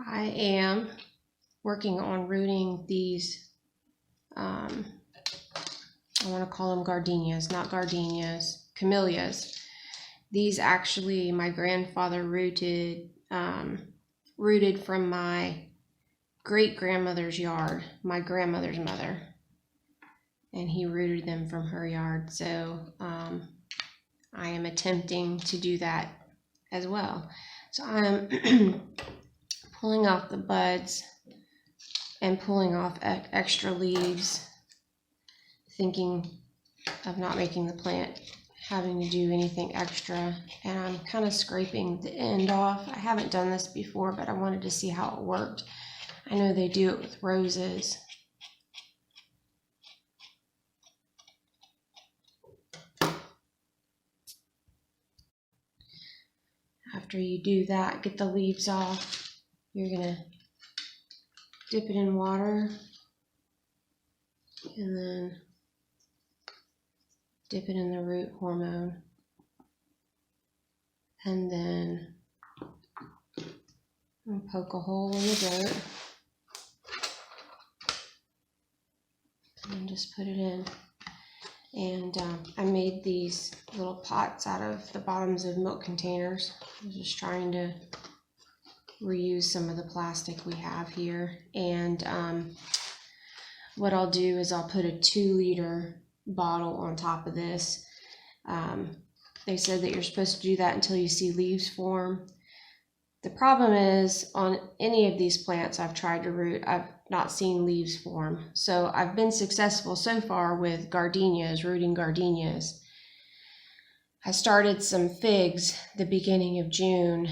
I am working on rooting these, I want to call them gardenias, not gardenias, camellias. These actually my grandfather rooted from my great-grandmother's yard, my grandmother's mother. And he rooted them from her yard. So I am attempting to do that as well. So I'm pulling off the buds and pulling off extra leaves, thinking of not making the plant having to do anything extra. And I'm kind of scraping the end off. I haven't done this before, but I wanted to see how it worked. I know they do it with roses. After you do that, get the leaves off, you're gonna dip it in water and then dip it in the root hormone, and then poke a hole in the dirt and just put it in. And I made these little pots out of the bottoms of milk containers. I was just trying to reuse some of the plastic we have here. And what I'll do is I'll put a 2-liter bottle on top of this. They said that you're supposed to do that until you see leaves form. The problem is, on any of these plants I've tried to root, I've not seen leaves form. So I've been successful so far with gardenias, rooting gardenias. I started some figs the beginning of June,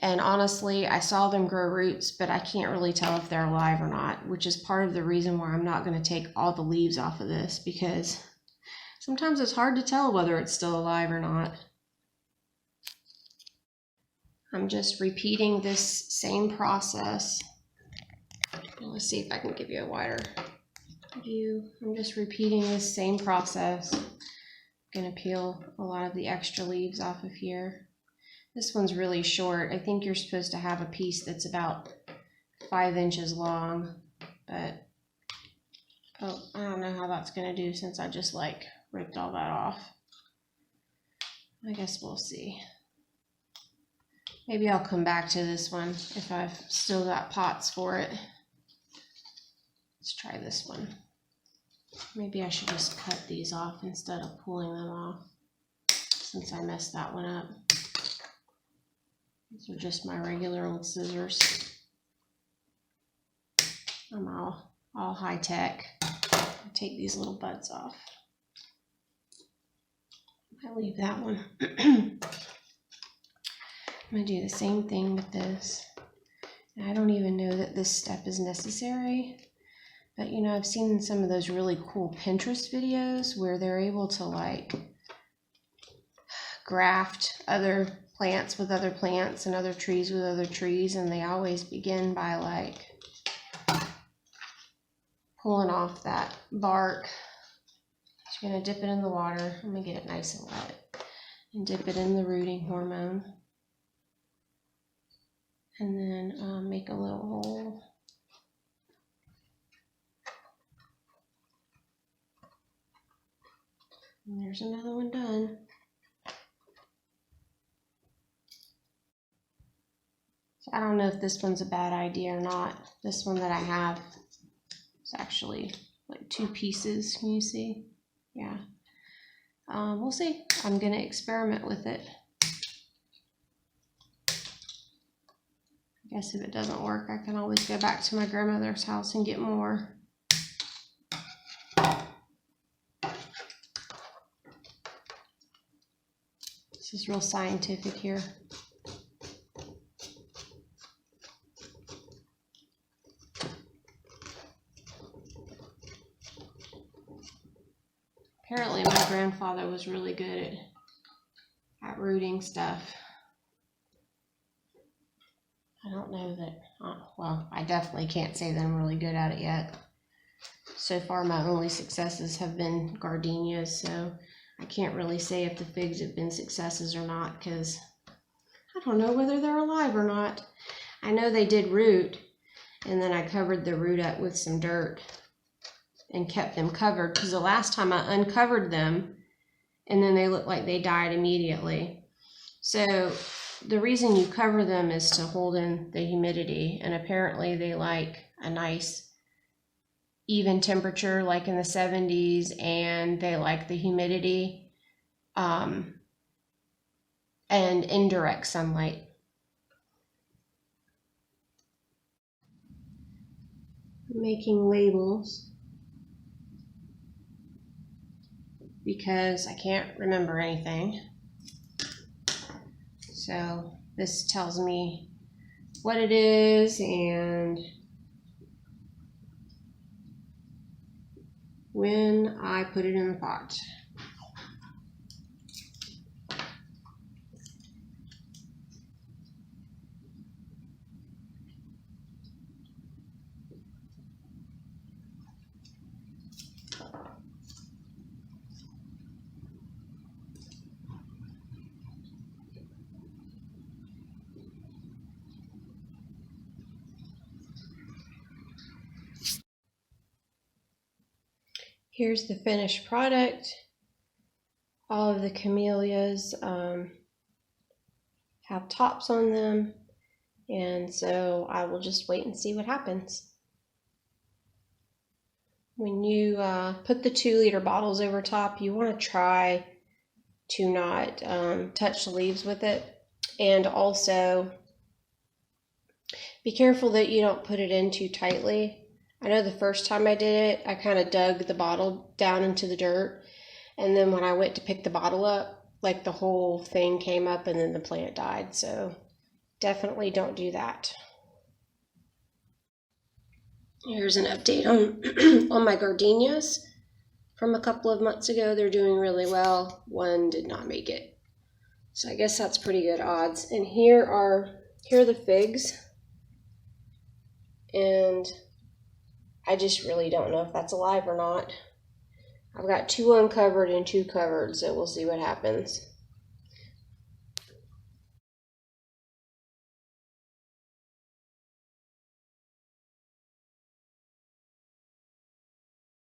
and honestly, I saw them grow roots, but I can't really tell if they're alive or not, which is part of the reason why I'm not going to take all the leaves off of this, because sometimes it's hard to tell whether it's still alive or not. I'm just repeating this same process. Let's see if I can give you a wider view. I'm just repeating this same process. I'm going to peel a lot of the extra leaves off of here. This one's really short. I think you're supposed to have a piece that's about 5 inches long, but I don't know how that's going to do since I just ripped all that off. I guess we'll see. Maybe I'll come back to this one if I've still got pots for it. Let's try this one. Maybe I should just cut these off instead of pulling them off, since I messed that one up. These are just my regular old scissors. I'm all high tech. I'll take these little buds off. I leave that one. I'm going to do the same thing with this. And I don't even know that this step is necessary, but I've seen some of those really cool Pinterest videos where they're able to graft other plants with other plants and other trees with other trees, and they always begin by pulling off that bark. You're going to dip it in the water. I'm going to get it nice and wet and dip it in the rooting hormone. And then make a little hole. And there's another one done. So I don't know if this one's a bad idea or not. This one that I have is actually 2 pieces. Can you see? Yeah. We'll see. I'm going to experiment with it. I guess if it doesn't work, I can always go back to my grandmother's house and get more. This is real scientific here. Apparently my grandfather was really good at rooting stuff. I don't know that, well, I definitely can't say that I'm really good at it yet. So far my only successes have been gardenias, so I can't really say if the figs have been successes or not, because I don't know whether they're alive or not. I know they did root, and then I covered the root up with some dirt and kept them covered, because the last time I uncovered them, and then they looked like they died immediately. So the reason you cover them is to hold in the humidity, and apparently they like a nice even temperature, like in the 70s, and they like the humidity and indirect sunlight. Making labels because I can't remember anything. So this tells me what it is and when I put it in the pot. Here's the finished product. All of the camellias have tops on them, and so I will just wait and see what happens. When you put the 2-liter bottles over top, you want to try to not touch the leaves with it, and also be careful that you don't put it in too tightly. I know the first time I did it, I kind of dug the bottle down into the dirt, and then when I went to pick the bottle up, like the whole thing came up and then the plant died. So definitely don't do that. Here's an update on on my gardenias from a couple of months ago. They're doing really well. One did not make it, so I guess that's pretty good odds. And here are the figs, and I just really don't know if that's alive or not. I've got 2 uncovered and 2 covered, so we'll see what happens.